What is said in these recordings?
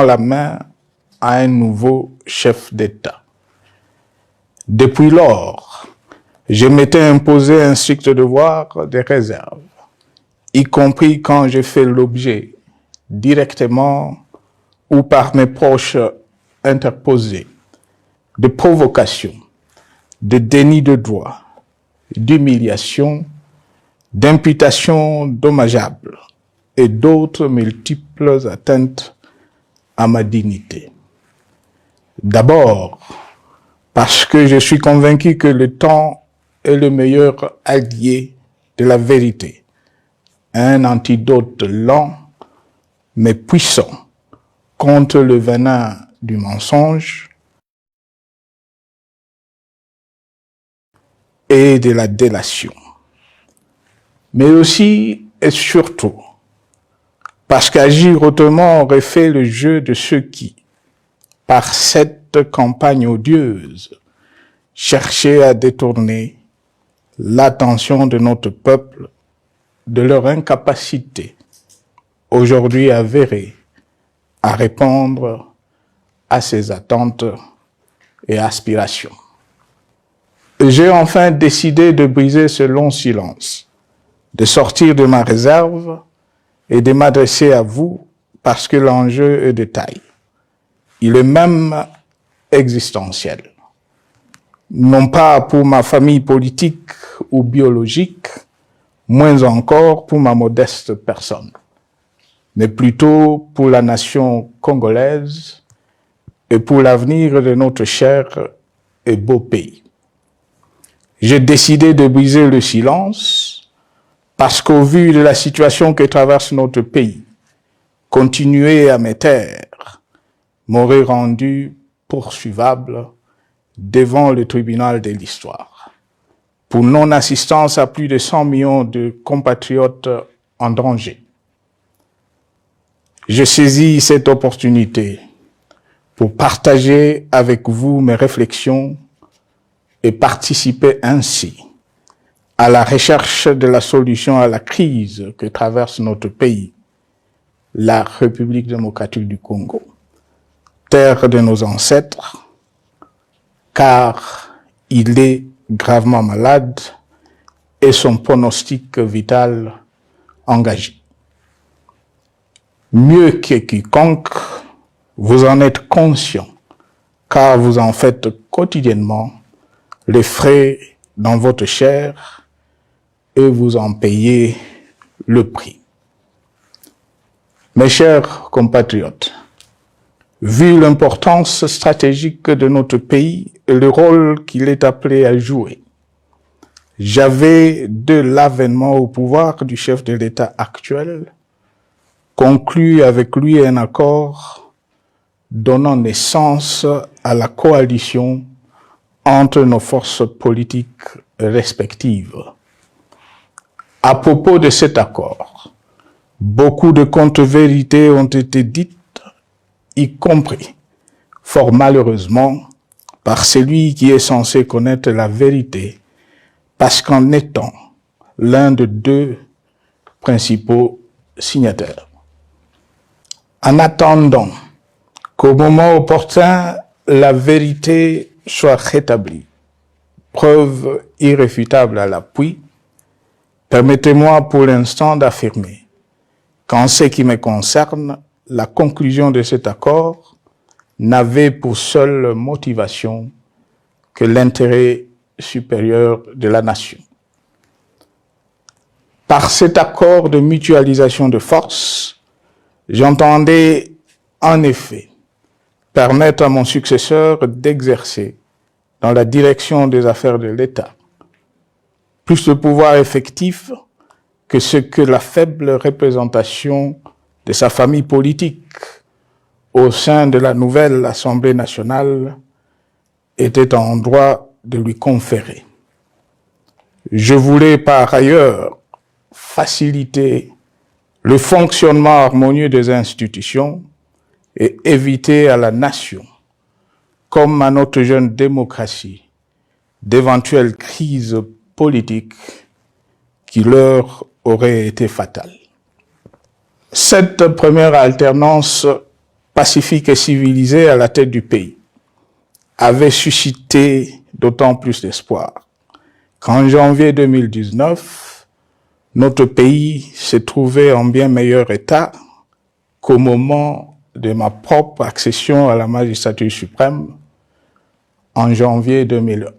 la main à un nouveau chef d'État. Depuis lors, je m'étais imposé un strict devoir de réserve, y compris quand j'ai fait l'objet, directement ou par mes proches interposés, de provocations, de déni de droit, d'humiliation, d'imputations dommageables et d'autres multiples atteintes à ma dignité. D'abord, parce que je suis convaincu que le temps est le meilleur allié de la vérité, un antidote lent mais puissant contre le venin du mensonge et de la délation. Mais aussi et surtout, parce qu'agir autrement aurait fait le jeu de ceux qui, par cette campagne odieuse, cherchaient à détourner l'attention de notre peuple de leur incapacité, aujourd'hui avérée, à répondre à ses attentes et aspirations. J'ai enfin décidé de briser ce long silence, de sortir de ma réserve et de m'adresser à vous parce que l'enjeu est de taille. Il est même existentiel. Non pas pour ma famille politique ou biologique, moins encore pour ma modeste personne, mais plutôt pour la nation congolaise et pour l'avenir de notre cher et beau pays. J'ai décidé de briser le silence parce qu'au vu de la situation que traverse notre pays, continuer à me taire m'aurait rendu poursuivable devant le tribunal de l'histoire pour non-assistance à plus de 100 millions de compatriotes en danger. Je saisis cette opportunité pour partager avec vous mes réflexions et participer ainsi à la recherche de la solution à la crise que traverse notre pays, la République démocratique du Congo, terre de nos ancêtres, car il est gravement malade et son pronostic vital engagé. Mieux que quiconque, vous en êtes conscient, car vous en faites quotidiennement les frais dans votre chair et vous en payez le prix. Mes chers compatriotes, vu l'importance stratégique de notre pays et le rôle qu'il est appelé à jouer, j'avais, de l'avènement au pouvoir du chef de l'État actuel, conclu avec lui un accord donnant naissance à la coalition entre nos forces politiques respectives. À propos de cet accord, beaucoup de contre-vérités ont été dites, y compris, fort malheureusement, par celui qui est censé connaître la vérité, parce qu'en étant l'un de deux principaux signataires. En attendant qu'au moment opportun, la vérité soit rétablie, preuve irréfutable à l'appui, permettez-moi pour l'instant d'affirmer qu'en ce qui me concerne, la conclusion de cet accord n'avait pour seule motivation que l'intérêt supérieur de la nation. Par cet accord de mutualisation de forces, j'entendais en effet permettre à mon successeur d'exercer dans la direction des affaires de l'État plus de pouvoir effectif que ce que la faible représentation de sa famille politique au sein de la nouvelle Assemblée nationale était en droit de lui conférer. Je voulais par ailleurs faciliter le fonctionnement harmonieux des institutions et éviter à la nation, comme à notre jeune démocratie, d'éventuelles crises politiques qui leur auraient été fatales. Cette première alternance pacifique et civilisé à la tête du pays avait suscité d'autant plus d'espoir qu'en janvier 2019, notre pays se trouvait en bien meilleur état qu'au moment de ma propre accession à la magistrature suprême en janvier 2001.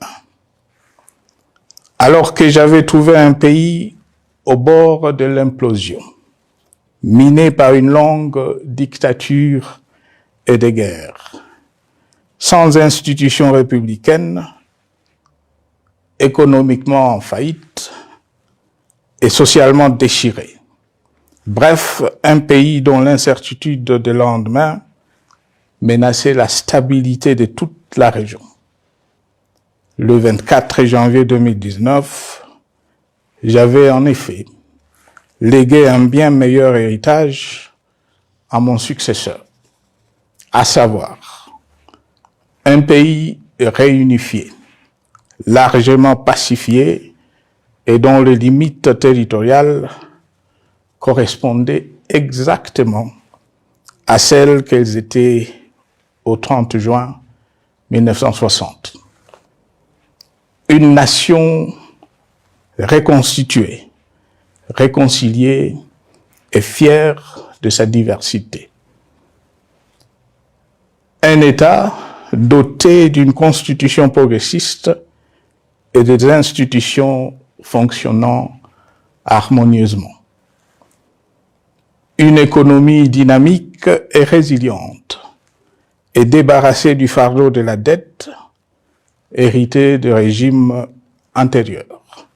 Alors que j'avais trouvé un pays au bord de l'implosion, miné par une longue dictature et des guerres, sans institutions républicaines, économiquement en faillite et socialement déchiré. Bref, un pays dont l'incertitude de lendemain menaçait la stabilité de toute la région. Le 24 janvier 2019, j'avais en effet légué un bien meilleur héritage à mon successeur, à savoir un pays réunifié, largement pacifié et dont les limites territoriales correspondaient exactement à celles qu'elles étaient au 30 juin 1960. Une nation reconstituée, réconciliée et fière de sa diversité. Un État doté d'une constitution progressiste et des institutions fonctionnant harmonieusement. Une économie dynamique et résiliente et débarrassée du fardeau de la dette hérité de régimes antérieurs,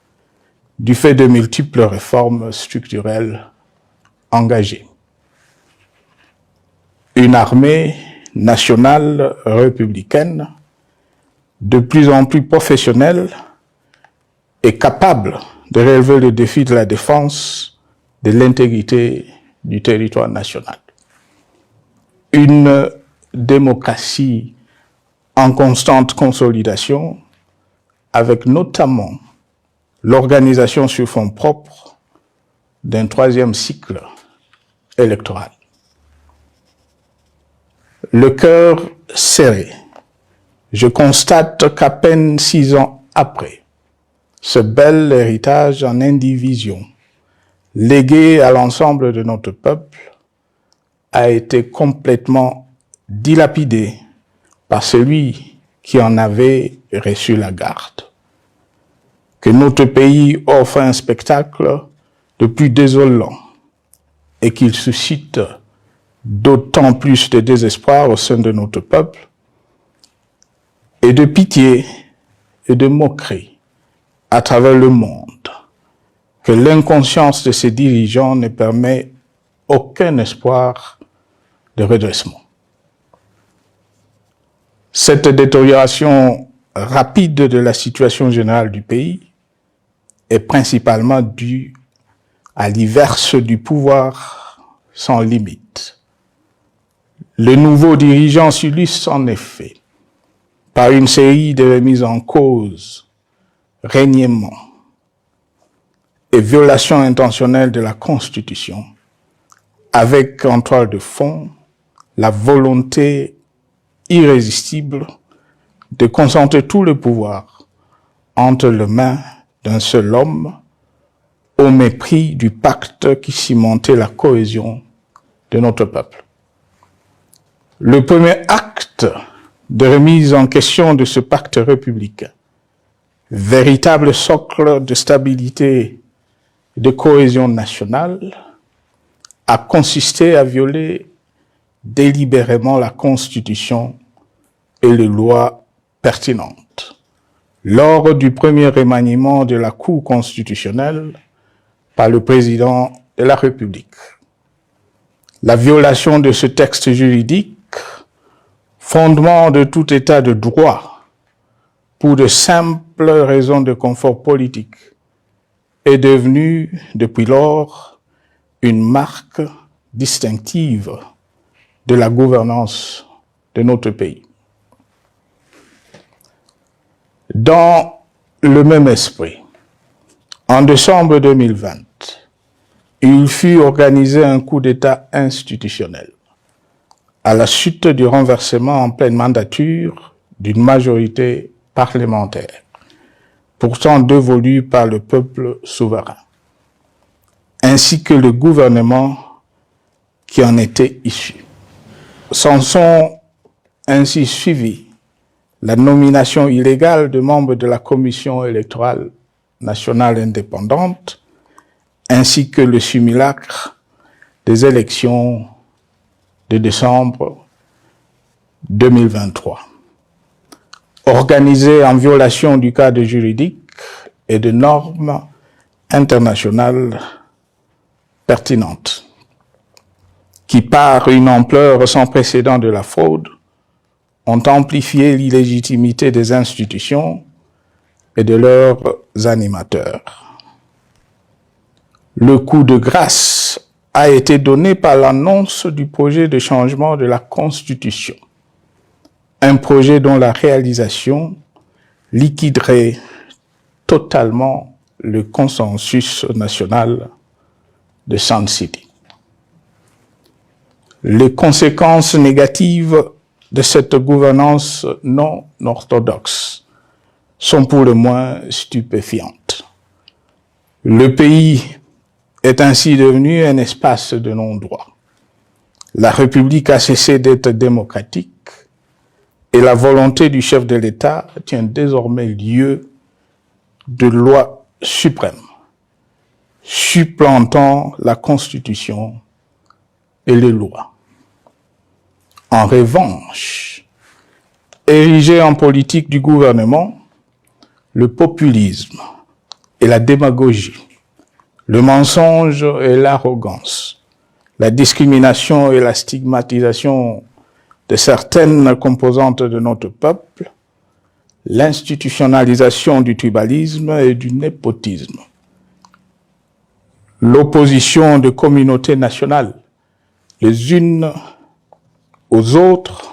du fait de multiples réformes structurelles engagées. Une armée nationale républicaine de plus en plus professionnelle et capable de relever le défi de la défense de l'intégrité du territoire national. Une démocratie en constante consolidation, avec notamment l'organisation sur fonds propres d'un troisième cycle électoral. Le cœur serré, je constate qu'à peine 6 ans après, ce bel héritage en indivision, légué à l'ensemble de notre peuple, a été complètement dilapidé par celui qui en avait reçu la garde. Que notre pays offre un spectacle de plus désolant et qu'il suscite d'autant plus de désespoir au sein de notre peuple et de pitié et de moquerie à travers le monde, que l'inconscience de ses dirigeants ne permet aucun espoir de redressement. Cette détérioration rapide de la situation générale du pays est principalement due à l'iverse du pouvoir sans limite. Le nouveau dirigeant s'illustre en effet par une série de remises en cause, reniements et violations intentionnelles de la Constitution, avec en toile de fond la volonté irrésistible de concentrer tout le pouvoir entre les mains d'un seul homme, au mépris du pacte qui cimentait la cohésion de notre peuple. Le premier acte de remise en question de ce pacte républicain, véritable socle de stabilité et de cohésion nationale, a consisté à violer délibérément la Constitution et les lois pertinentes. Lors du premier remaniement de la Cour constitutionnelle par le président de la République. La violation de ce texte juridique, fondement de tout état de droit, pour de simples raisons de confort politique, est devenue depuis lors une marque distinctive de la gouvernance de notre pays. Dans le même esprit, en décembre 2020, il fut organisé un coup d'État institutionnel à la suite du renversement en pleine mandature d'une majorité parlementaire, pourtant dévolue par le peuple souverain, ainsi que le gouvernement qui en était issu. S'en sont ainsi suivis la nomination illégale de membres de la Commission électorale nationale indépendante, ainsi que le simulacre des élections de décembre 2023, organisées en violation du cadre juridique et de normes internationales pertinentes, qui, par une ampleur sans précédent de la fraude, ont amplifié l'illégitimité des institutions et de leurs animateurs. Le coup de grâce a été donné par l'annonce du projet de changement de la Constitution, un projet dont la réalisation liquiderait totalement le consensus national de Sun City. Les conséquences négatives de cette gouvernance non orthodoxe sont pour le moins stupéfiantes. Le pays est ainsi devenu un espace de non-droit. La République a cessé d'être démocratique et la volonté du chef de l'État tient désormais lieu de loi suprême, supplantant la Constitution et les lois. En revanche, érigé en politique du gouvernement, le populisme et la démagogie, le mensonge et l'arrogance, la discrimination et la stigmatisation de certaines composantes de notre peuple, l'institutionnalisation du tribalisme et du népotisme, l'opposition de communautés nationales les unes aux autres,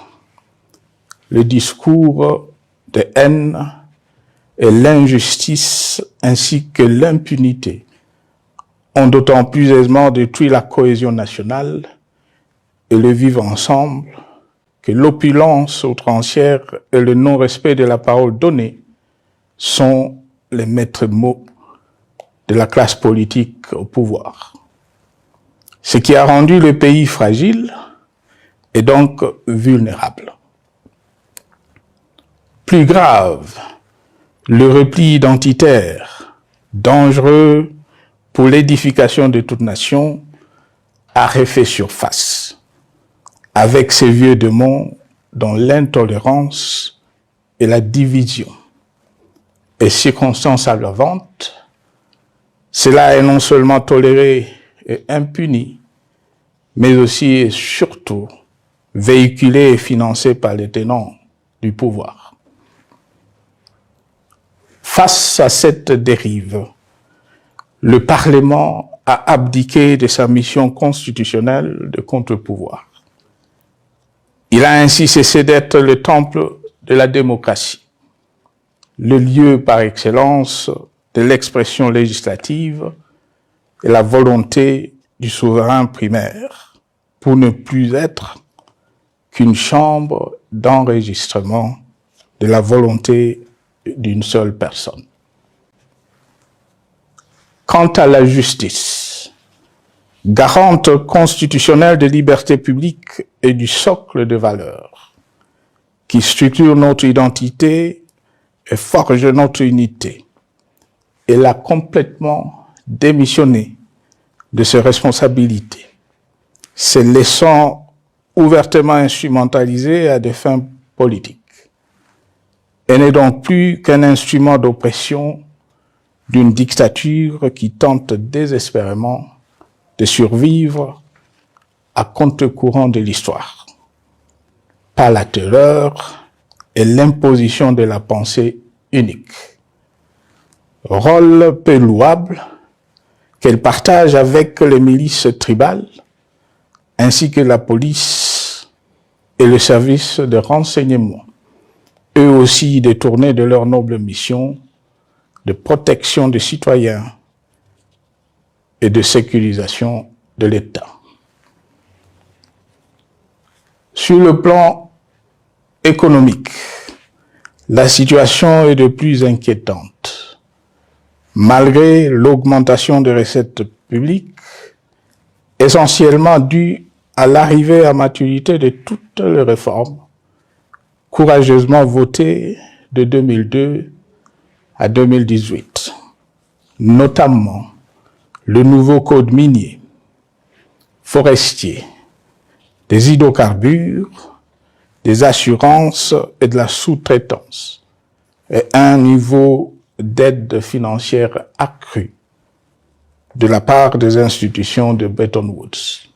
le discours de haine et l'injustice ainsi que l'impunité ont d'autant plus aisément détruit la cohésion nationale et le vivre ensemble que l'opulence outrancière et le non-respect de la parole donnée sont les maîtres mots de la classe politique au pouvoir. Ce qui a rendu le pays fragile et donc vulnérable. Plus grave, le repli identitaire, dangereux pour l'édification de toute nation, a refait surface, avec ses vieux démons dont l'intolérance et la division est circonstance aggravante. Cela est non seulement toléré et impuni, mais aussi et surtout véhiculé et financé par les tenants du pouvoir. Face à cette dérive, le Parlement a abdiqué de sa mission constitutionnelle de contre-pouvoir. Il a ainsi cessé d'être le temple de la démocratie, le lieu par excellence de l'expression législative et la volonté du souverain primaire, pour ne plus être qu'une chambre d'enregistrement de la volonté d'une seule personne. Quant à la justice, garante constitutionnelle de liberté publique et du socle de valeurs, qui structure notre identité et forge notre unité, elle a complètement démissionné de ses responsabilités, se laissant ouvertement instrumentalisée à des fins politiques. Elle n'est donc plus qu'un instrument d'oppression d'une dictature qui tente désespérément de survivre à contre-courant de l'histoire, par la terreur et l'imposition de la pensée unique. Rôle peu louable qu'elle partage avec les milices tribales, ainsi que la police et le service de renseignement, eux aussi détournés de leur noble mission de protection des citoyens et de sécurisation de l'État. Sur le plan économique, la situation est de plus inquiétante. Malgré l'augmentation des recettes publiques, essentiellement due à l'arrivée à maturité de toutes les réformes courageusement votées de 2002 à 2018, notamment le nouveau code minier, forestier, des hydrocarbures, des assurances et de la sous-traitance, et un niveau d'aide financière accru de la part des institutions de Bretton Woods.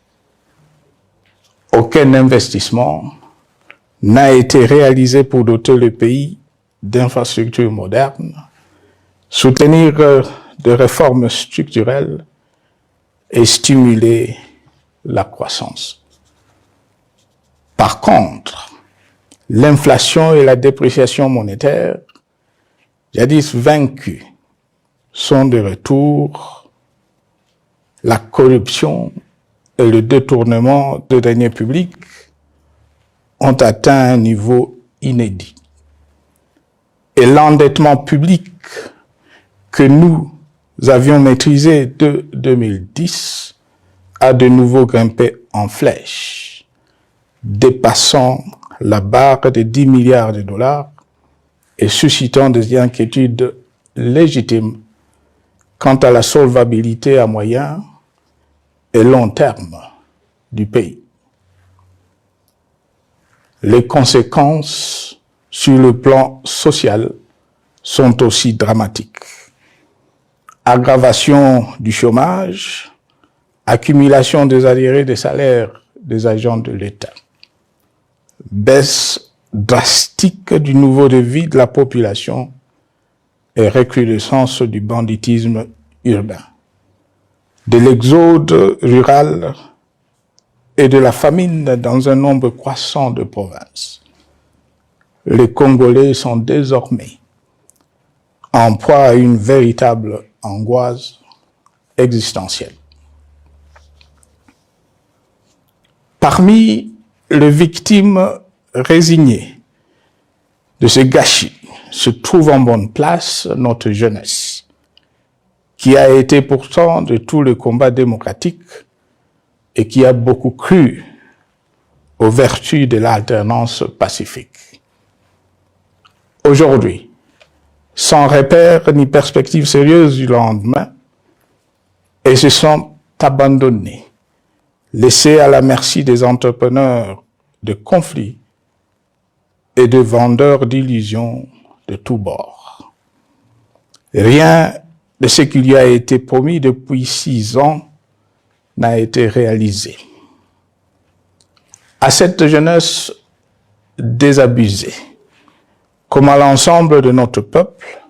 Aucun investissement n'a été réalisé pour doter le pays d'infrastructures modernes, soutenir des réformes structurelles et stimuler la croissance. Par contre, l'inflation et la dépréciation monétaire, jadis vaincues, sont de retour. La corruption et le détournement de deniers publics ont atteint un niveau inédit. Et l'endettement public que nous avions maîtrisé de 2010 a de nouveau grimpé en flèche, dépassant la barre de 10 milliards de dollars et suscitant des inquiétudes légitimes quant à la solvabilité à moyen et long terme du pays. Les conséquences sur le plan social sont aussi dramatiques. Aggravation du chômage, accumulation des arriérés des salaires des agents de l'État, baisse drastique du niveau de vie de la population et recrudescence du banditisme urbain, de l'exode rural et de la famine dans un nombre croissant de provinces. Les Congolais sont désormais en proie à une véritable angoisse existentielle. Parmi les victimes résignées de ce gâchis se trouve en bonne place notre jeunesse, qui a été pourtant de tout le combat démocratique et qui a beaucoup cru aux vertus de l'alternance pacifique. Aujourd'hui, sans repère ni perspective sérieuse du lendemain, et se sont abandonnés, laissés à la merci des entrepreneurs de conflits et de vendeurs d'illusions de tous bords. Rien de ce qui lui a été promis depuis 6 ans n'a été réalisé. À cette jeunesse désabusée, comme à l'ensemble de notre peuple,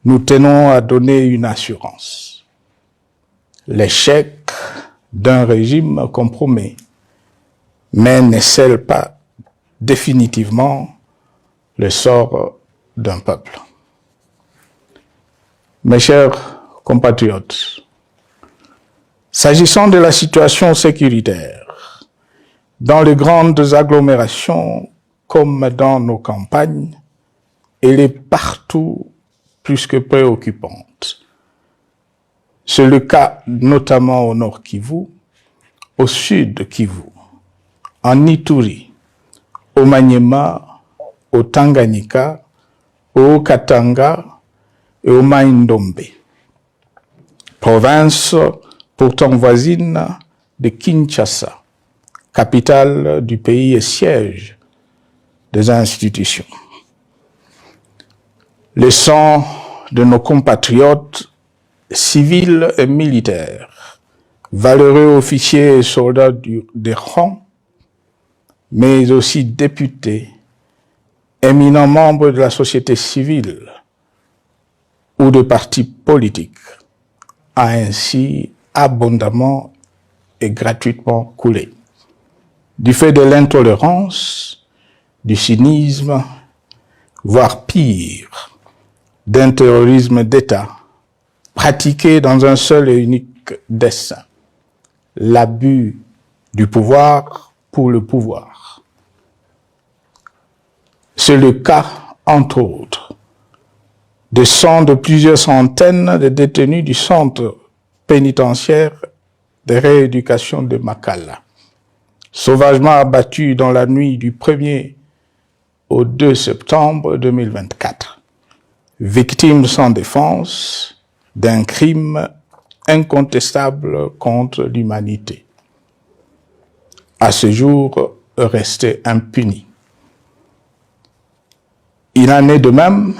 nous tenons à donner une assurance. L'échec d'un régime compromet, mais ne scelle pas définitivement le sort d'un peuple. Mes chers compatriotes, s'agissant de la situation sécuritaire, dans les grandes agglomérations comme dans nos campagnes, elle est partout plus que préoccupante. C'est le cas notamment au nord Kivu, au sud Kivu, en Ituri, au Maniema, au Tanganyika, au Katanga et au Mai-Ndombe, province pourtant voisine de Kinshasa, capitale du pays et siège des institutions. Le sang de nos compatriotes civils et militaires, valeureux officiers et soldats des rangs, mais aussi députés, éminents membres de la société civile ou de partis politiques, a ainsi abondamment et gratuitement coulé. Du fait de l'intolérance, du cynisme, voire pire, d'un terrorisme d'État pratiqué dans un seul et unique dessein, l'abus du pouvoir pour le pouvoir. C'est le cas, entre autres, de plusieurs centaines de détenus du centre pénitentiaire de rééducation de Makala, sauvagement abattus dans la nuit du 1er au 2 septembre 2024, victimes sans défense d'un crime incontestable contre l'humanité, à ce jour restés impunis. Il en est de même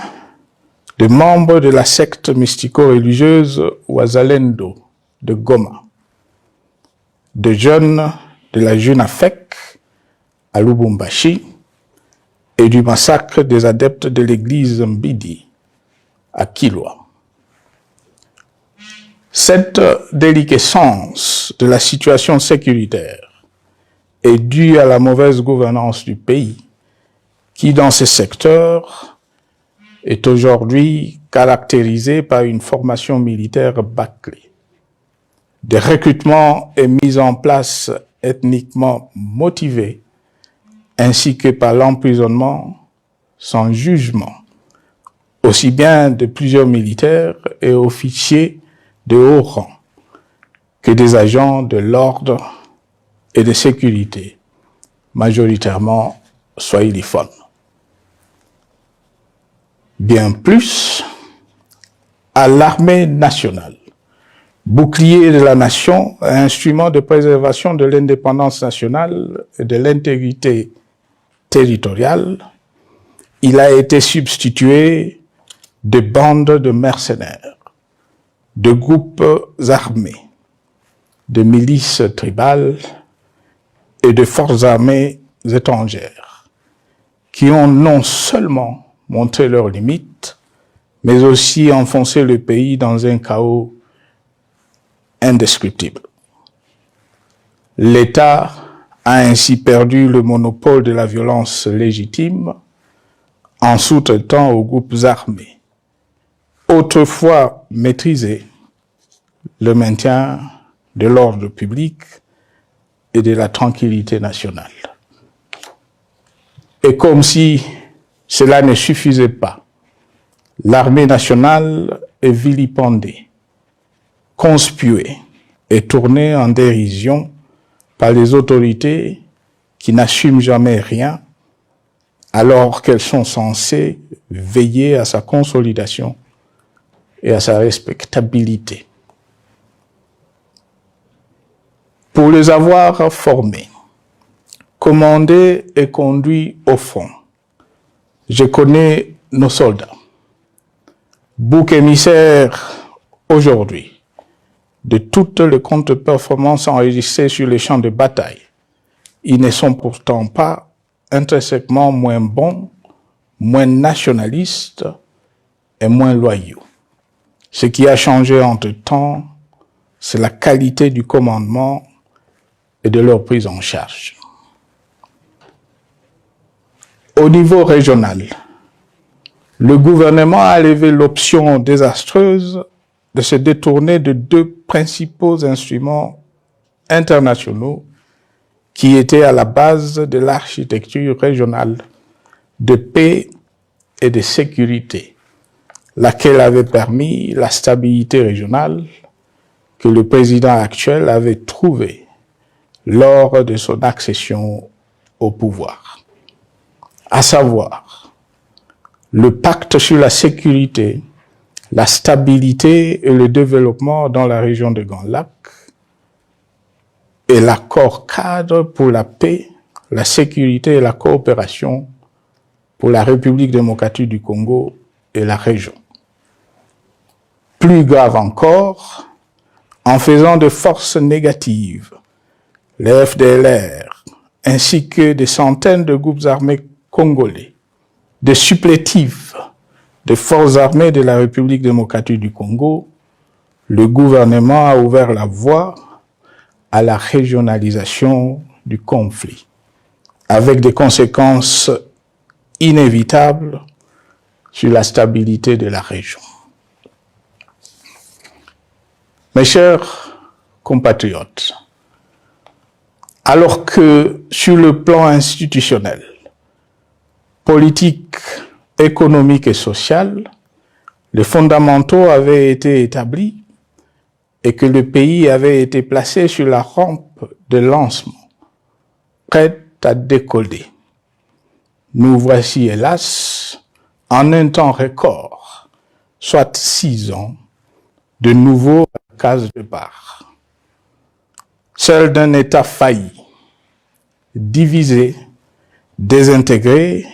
de membres de la secte mystico-religieuse Wazalendo de Goma, de jeunes de la Junafek à Lubumbashi et du massacre des adeptes de l'église Mbidi à Kilwa. Cette déliquescence de la situation sécuritaire est due à la mauvaise gouvernance du pays qui, dans ces secteurs, est aujourd'hui caractérisé par une formation militaire bâclée, des recrutements et mises en place ethniquement motivés, ainsi que par l'emprisonnement sans jugement, aussi bien de plusieurs militaires et officiers de haut rang que des agents de l'ordre et de sécurité, majoritairement swahiliphones. Bien plus, à l'armée nationale, bouclier de la nation, instrument de préservation de l'indépendance nationale et de l'intégrité territoriale, il a été substitué de bandes de mercenaires, de groupes armés, de milices tribales et de forces armées étrangères, qui ont non seulement montré leurs limites, mais aussi enfoncé le pays dans un chaos indescriptible. L'État a ainsi perdu le monopole de la violence légitime en sous-traitant aux groupes armés, autrefois maîtrisés, le maintien de l'ordre public et de la tranquillité nationale. Et comme si cela ne suffisait pas, l'armée nationale est vilipendée, conspuée et tournée en dérision par les autorités qui n'assument jamais rien alors qu'elles sont censées veiller à sa consolidation et à sa respectabilité. Pour les avoir formés, commandés et conduits au front, je connais nos soldats, boucs émissaires aujourd'hui de toutes les contre-performances enregistrées sur les champs de bataille. Ils ne sont pourtant pas intrinsèquement moins bons, moins nationalistes et moins loyaux. Ce qui a changé entre-temps, c'est la qualité du commandement et de leur prise en charge. Au niveau régional, le gouvernement a levé l'option désastreuse de se détourner de deux principaux instruments internationaux qui étaient à la base de l'architecture régionale de paix et de sécurité, laquelle avait permis la stabilité régionale que le président actuel avait trouvée lors de son accession au pouvoir, à savoir le pacte sur la sécurité, la stabilité et le développement dans la région de Grand Lac et l'accord cadre pour la paix, la sécurité et la coopération pour la République démocratique du Congo et la région. Plus grave encore, en faisant de forces négatives, les FDLR, ainsi que des centaines de groupes armés congolais, des supplétifs des forces armées de la République démocratique du Congo, le gouvernement a ouvert la voie à la régionalisation du conflit, avec des conséquences inévitables sur la stabilité de la région. Mes chers compatriotes, alors que sur le plan institutionnel, politique, économique et sociale, les fondamentaux avaient été établis et que le pays avait été placé sur la rampe de lancement, prêt à décoller. Nous voici, hélas, en un temps record, soit 6 ans, de nouveau à la case départ. Seul d'un État failli, divisé, désintégré,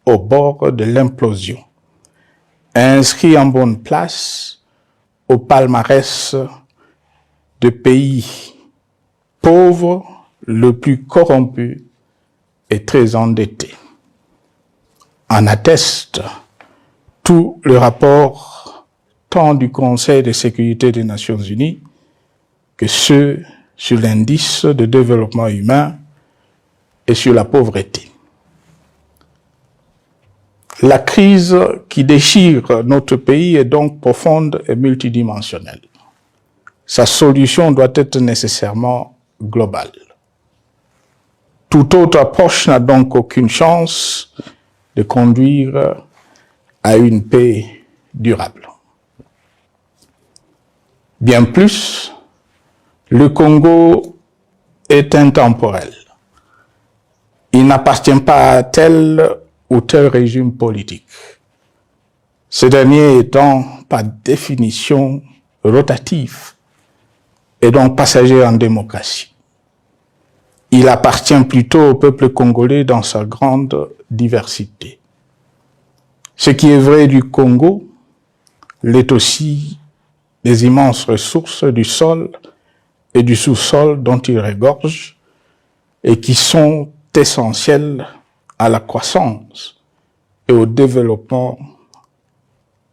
au bord de l'implosion, inscrit en bonne place au palmarès de pays pauvres, le plus corrompu et très endetté. En atteste tout le rapport tant du Conseil de sécurité des Nations Unies que ceux sur l'indice de développement humain et sur la pauvreté. La crise qui déchire notre pays est donc profonde et multidimensionnelle. Sa solution doit être nécessairement globale. Toute autre approche n'a donc aucune chance de conduire à une paix durable. Bien plus, le Congo est intemporel. Il n'appartient pas à tel ou tel régime politique. Ce dernier étant par définition rotatif et donc passager en démocratie. Il appartient plutôt au peuple congolais dans sa grande diversité. Ce qui est vrai du Congo l'est aussi des immenses ressources du sol et du sous-sol dont il regorge et qui sont essentielles à la croissance et au développement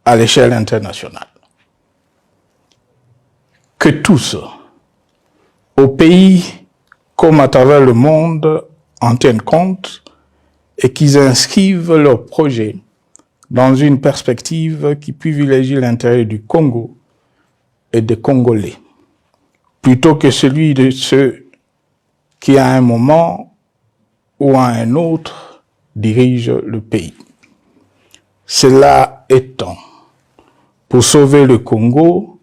à l'échelle internationale. Que tous, au pays comme à travers le monde, en tiennent compte et qu'ils inscrivent leurs projets dans une perspective qui privilégie l'intérêt du Congo et des Congolais, plutôt que celui de ceux qui, à un moment ou à un autre, dirigent le pays. Cela étant, pour sauver le Congo,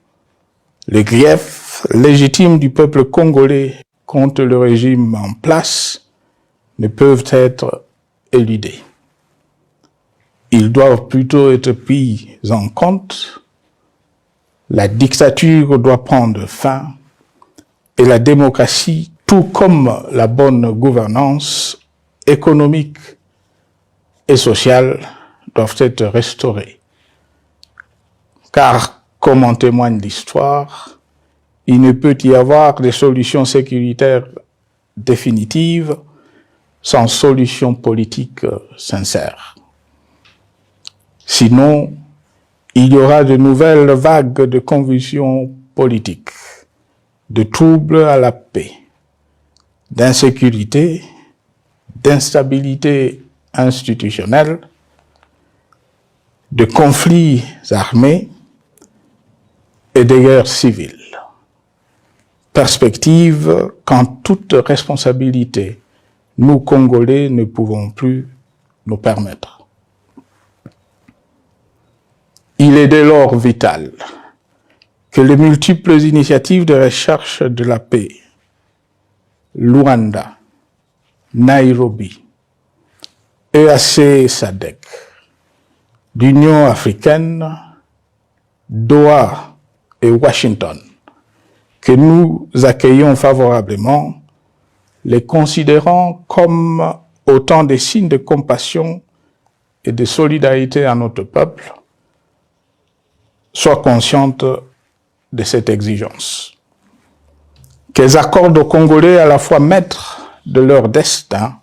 les griefs légitimes du peuple congolais contre le régime en place ne peuvent être éludés. Ils doivent plutôt être pris en compte. La dictature doit prendre fin et la démocratie, tout comme la bonne gouvernance économique et sociale, doivent être restaurées. Car, comme en témoigne l'histoire, il ne peut y avoir de solutions sécuritaires définitives sans solution politique sincère. Sinon, il y aura de nouvelles vagues de convulsions politiques, de troubles à la paix, d'insécurité, d'instabilité institutionnelle, de conflits armés et de guerres civiles. Perspective qu'en toute responsabilité, nous, Congolais, ne pouvons plus nous permettre. Il est dès lors vital que les multiples initiatives de recherche de la paix, Luanda, Nairobi, EAC SADC, l'Union africaine, Doha et Washington, que nous accueillons favorablement, les considérant comme autant de signes de compassion et de solidarité à notre peuple, soient conscientes de cette exigence. Qu'elles accordent aux Congolais à la fois maîtres de leur destin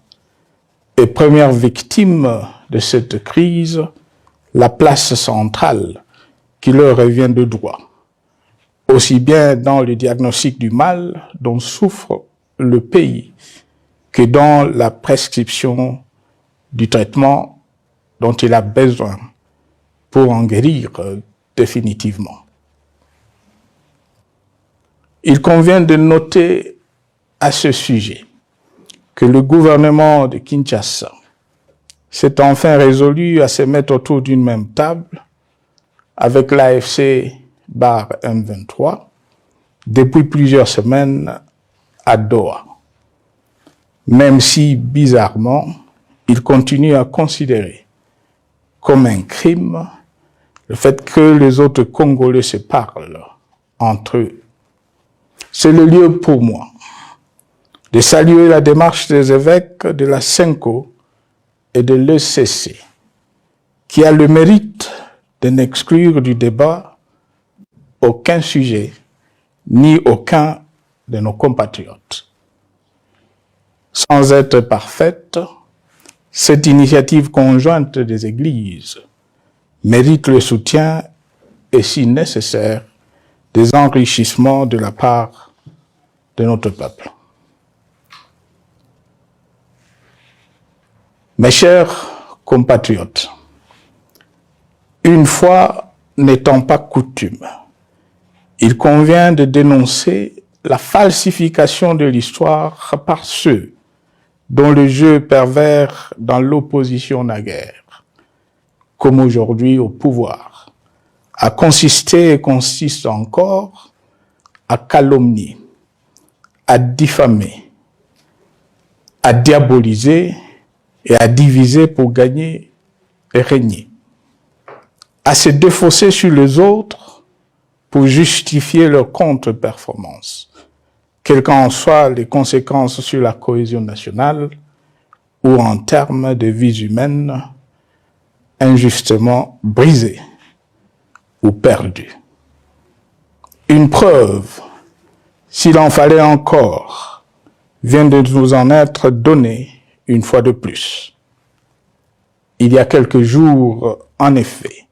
et premières victimes de cette crise la place centrale qui leur revient de droit, aussi bien dans le diagnostic du mal dont souffre le pays que dans la prescription du traitement dont il a besoin pour en guérir définitivement. Il convient de noter à ce sujet que le gouvernement de Kinshasa s'est enfin résolu à se mettre autour d'une même table avec l'AFC bar M23 depuis plusieurs semaines à Doha. Même si, bizarrement, il continue à considérer comme un crime le fait que les autres Congolais se parlent entre eux. C'est le lieu pour moi de saluer la démarche des évêques de la CENCO et de l'ECC, qui a le mérite de n'exclure du débat aucun sujet, ni aucun de nos compatriotes. Sans être parfaite, cette initiative conjointe des églises mérite le soutien et, si nécessaire, des enrichissements de la part de notre peuple. Mes chers compatriotes, une fois n'étant pas coutume, il convient de dénoncer la falsification de l'histoire par ceux dont le jeu pervers dans l'opposition naguère, comme aujourd'hui au pouvoir, a consisté et consiste encore à calomnier, à diffamer, à diaboliser et à diviser pour gagner et régner, à se défausser sur les autres pour justifier leur contre-performance, quelles qu'en soient les conséquences sur la cohésion nationale ou en termes de vies humaines injustement brisées ou perdues. Une preuve, s'il en fallait encore, vient de nous en être donnée une fois de plus. Il y a quelques jours, en effet,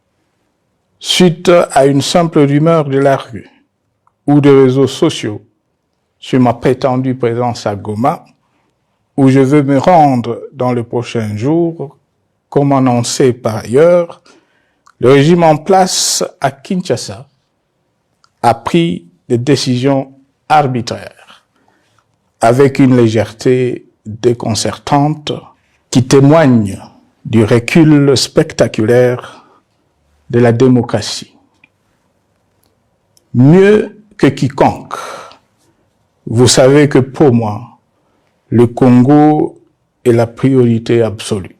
suite à une simple rumeur de la rue ou des réseaux sociaux sur ma prétendue présence à Goma, où je veux me rendre dans le prochain jour, comme annoncé par ailleurs, le régime en place à Kinshasa a pris des décisions arbitraires, avec une légèreté déconcertante qui témoigne du recul spectaculaire de la démocratie. Mieux que quiconque, vous savez que pour moi, le Congo est la priorité absolue,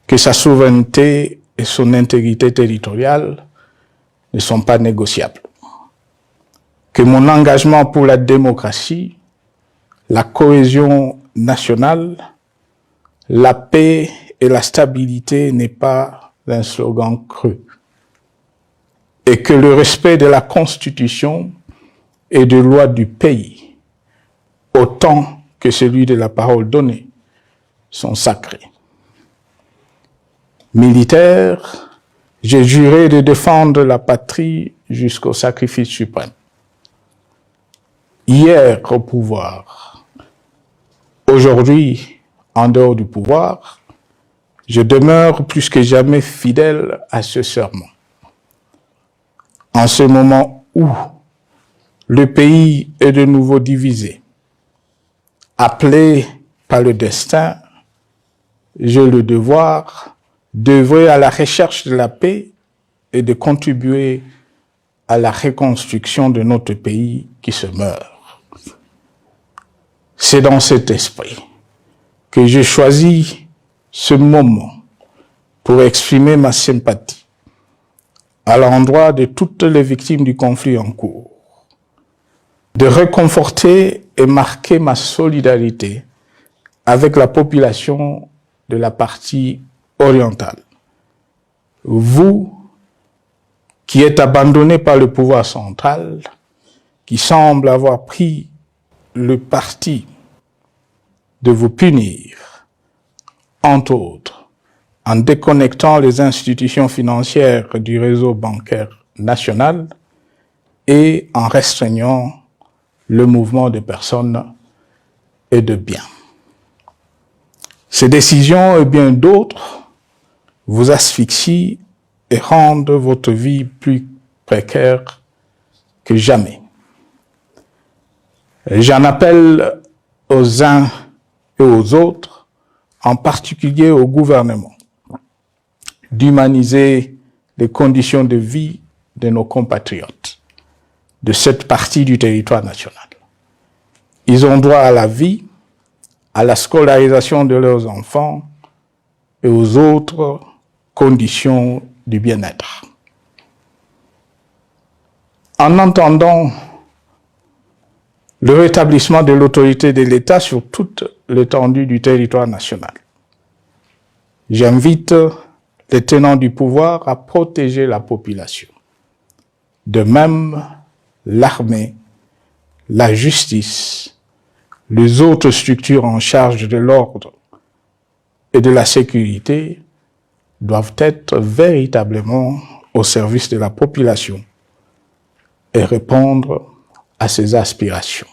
que sa souveraineté et son intégrité territoriale ne sont pas négociables, que mon engagement pour la démocratie, la cohésion nationale, la paix et la stabilité n'est pas un slogan creux, et que le respect de la Constitution et des lois du pays, autant que celui de la parole donnée, sont sacrés. Militaire, j'ai juré de défendre la patrie jusqu'au sacrifice suprême. Hier au pouvoir, aujourd'hui en dehors du pouvoir, je demeure plus que jamais fidèle à ce serment. En ce moment où le pays est de nouveau divisé, appelé par le destin, j'ai le devoir d'œuvrer à la recherche de la paix et de contribuer à la reconstruction de notre pays qui se meurt. C'est dans cet esprit que j'ai choisi ce moment pour exprimer ma sympathie à l'endroit de toutes les victimes du conflit en cours, de réconforter et marquer ma solidarité avec la population de la partie orientale. Vous, qui êtes abandonnés par le pouvoir central, qui semble avoir pris le parti de vous punir, entre autres, en déconnectant les institutions financières du réseau bancaire national et en restreignant le mouvement de personnes et de biens. Ces décisions et bien d'autres vous asphyxient et rendent votre vie plus précaire que jamais. J'en appelle aux uns et aux autres en particulier au gouvernement, d'humaniser les conditions de vie de nos compatriotes de cette partie du territoire national. Ils ont droit à la vie, à la scolarisation de leurs enfants et aux autres conditions du bien-être. En entendant le rétablissement de l'autorité de l'État sur toute l'étendue du territoire national, j'invite les tenants du pouvoir à protéger la population. De même, l'armée, la justice, les autres structures en charge de l'ordre et de la sécurité doivent être véritablement au service de la population et répondre à ses aspirations.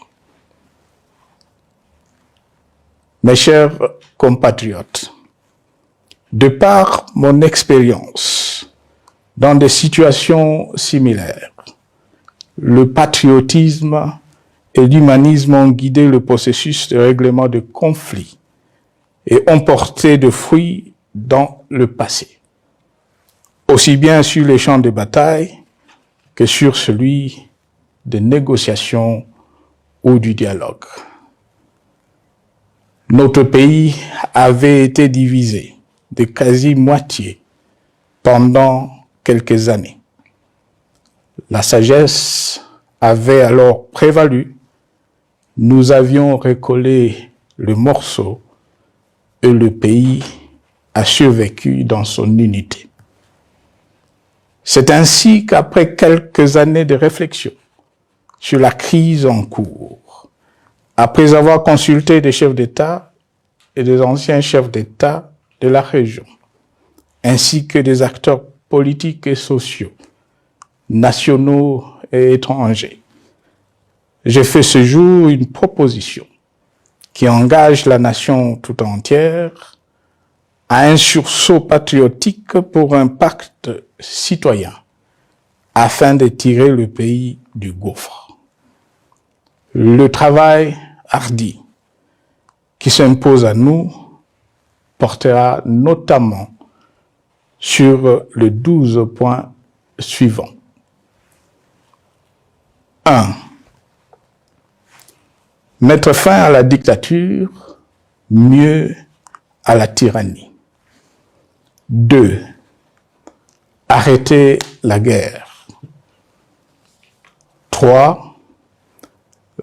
Mes chers compatriotes, de par mon expérience dans des situations similaires, le patriotisme et l'humanisme ont guidé le processus de règlement de conflits et ont porté de fruits dans le passé, aussi bien sur les champs de bataille que sur celui de négociation ou du dialogue. Notre pays avait été divisé de quasi-moitié pendant quelques années. La sagesse avait alors prévalu. Nous avions recollé le morceau et le pays a survécu dans son unité. C'est ainsi qu'après quelques années de réflexion sur la crise en cours, après avoir consulté des chefs d'État et des anciens chefs d'État de la région, ainsi que des acteurs politiques et sociaux, nationaux et étrangers, j'ai fait ce jour une proposition qui engage la nation tout entière à un sursaut patriotique pour un pacte citoyen afin de tirer le pays du gouffre. Le travail hardi qui s'impose à nous portera notamment sur les 12 points suivants. 1. Mettre fin à la dictature, mieux à la tyrannie. 2. Arrêter la guerre. 3.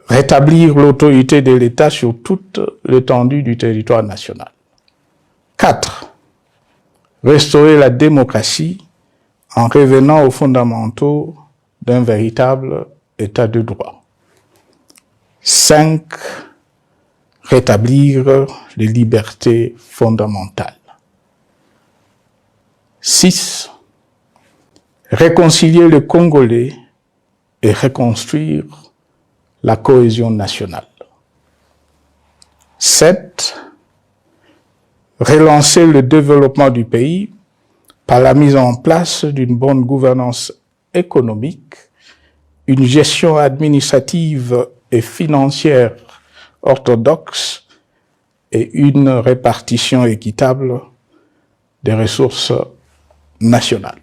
Rétablir l'autorité de l'État sur toute l'étendue du territoire national. 4. Restaurer la démocratie en revenant aux fondamentaux d'un véritable État de droit. 5. Rétablir les libertés fondamentales. 6. Réconcilier les Congolais et reconstruire la cohésion nationale. 7. Relancer le développement du pays par la mise en place d'une bonne gouvernance économique, une gestion administrative et financière orthodoxe et une répartition équitable des ressources nationales.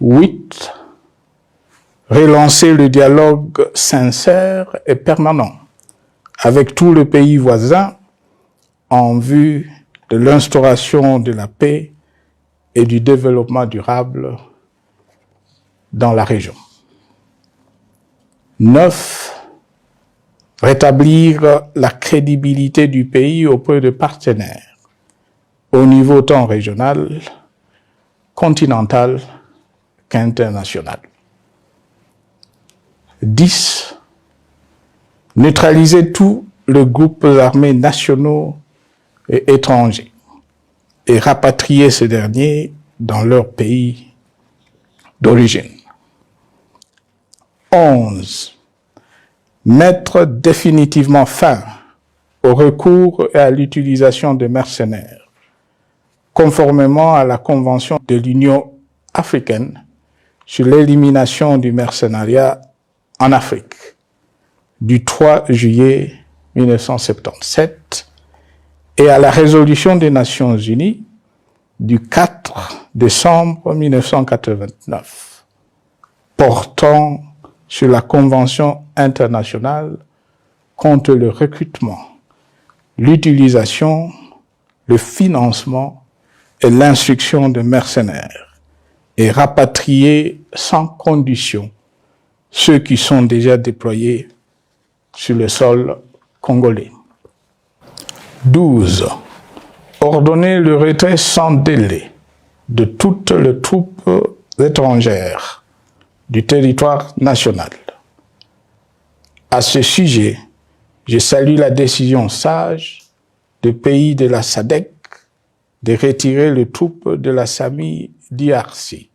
8. Relancer le dialogue sincère et permanent avec tous les pays voisins en vue de l'instauration de la paix et du développement durable dans la région. 9. Rétablir la crédibilité du pays auprès de partenaires au niveau tant régional, continental qu'international. 10. Neutraliser tous les groupes armés nationaux et étrangers et rapatrier ces derniers dans leur pays d'origine. 11. Mettre définitivement fin au recours et à l'utilisation de mercenaires, conformément à la Convention de l'Union africaine sur l'élimination du mercenariat en Afrique du 3 juillet 1977, et à la résolution des Nations Unies du 4 décembre 1989 portant sur la Convention internationale contre le recrutement, l'utilisation, le financement et l'instruction de mercenaires et rapatrier sans condition ceux qui sont déjà déployés sur le sol congolais. 12. Ordonner le retrait sans délai de toutes les troupes étrangères du territoire national. À ce sujet, je salue la décision sage des pays de la SADC de retirer les troupes de la SAMI DRC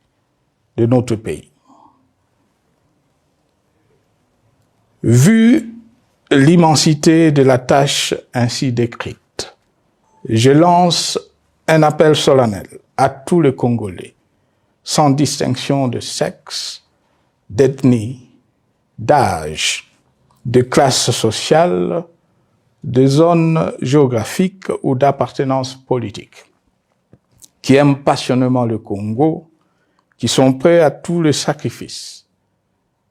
de notre pays. Vu l'immensité de la tâche ainsi décrite, je lance un appel solennel à tous les Congolais, sans distinction de sexe, d'ethnie, d'âge, de classe sociale, de zone géographique ou d'appartenance politique, qui aiment passionnément le Congo, qui sont prêts à tous les sacrifices,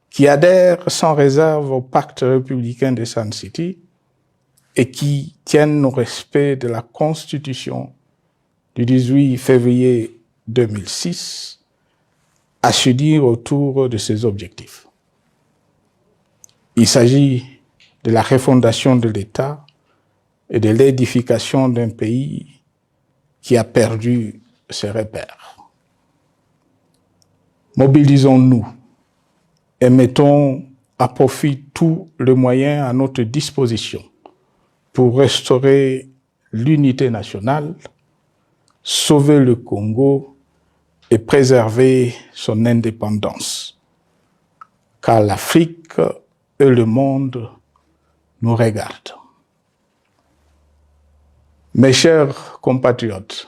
qui adhèrent sans réserve au pacte républicain de Sun City et qui tiennent au respect de la Constitution du 18 février 2006, à se dire autour de ces objectifs. Il s'agit de la refondation de l'État et de l'édification d'un pays qui a perdu ses repères. Mobilisons-nous et mettons à profit tous les moyens à notre disposition pour restaurer l'unité nationale, sauver le Congo et préserver son indépendance. Car l'Afrique et le monde nous regardent. Mes chers compatriotes,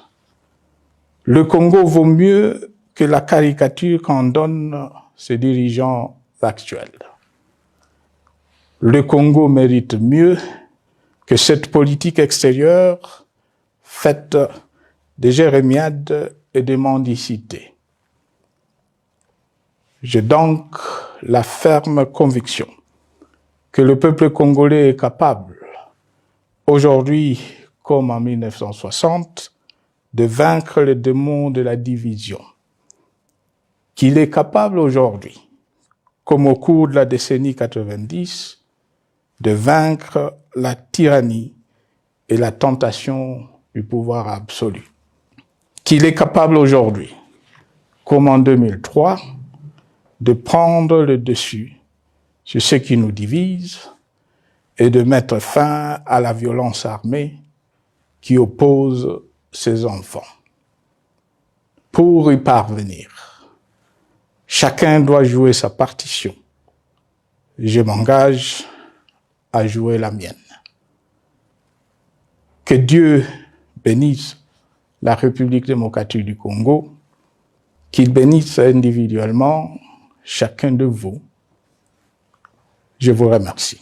le Congo vaut mieux que la caricature qu'en donnent ses dirigeants actuels. Le Congo mérite mieux que cette politique extérieure faite de jérémiades et de mendicité. J'ai donc la ferme conviction que le peuple congolais est capable, aujourd'hui comme en 1960, de vaincre le démon de la division. Qu'il est capable aujourd'hui, comme au cours de la décennie 90, de vaincre la tyrannie et la tentation du pouvoir absolu. Qu'il est capable aujourd'hui, comme en 2003, de prendre le dessus sur ce qui nous divise et de mettre fin à la violence armée qui oppose ses enfants. Pour y parvenir, chacun doit jouer sa partition. Je m'engage à jouer la mienne. Que Dieu bénisse la République démocratique du Congo, qu'il bénisse individuellement chacun de vous. Je vous remercie.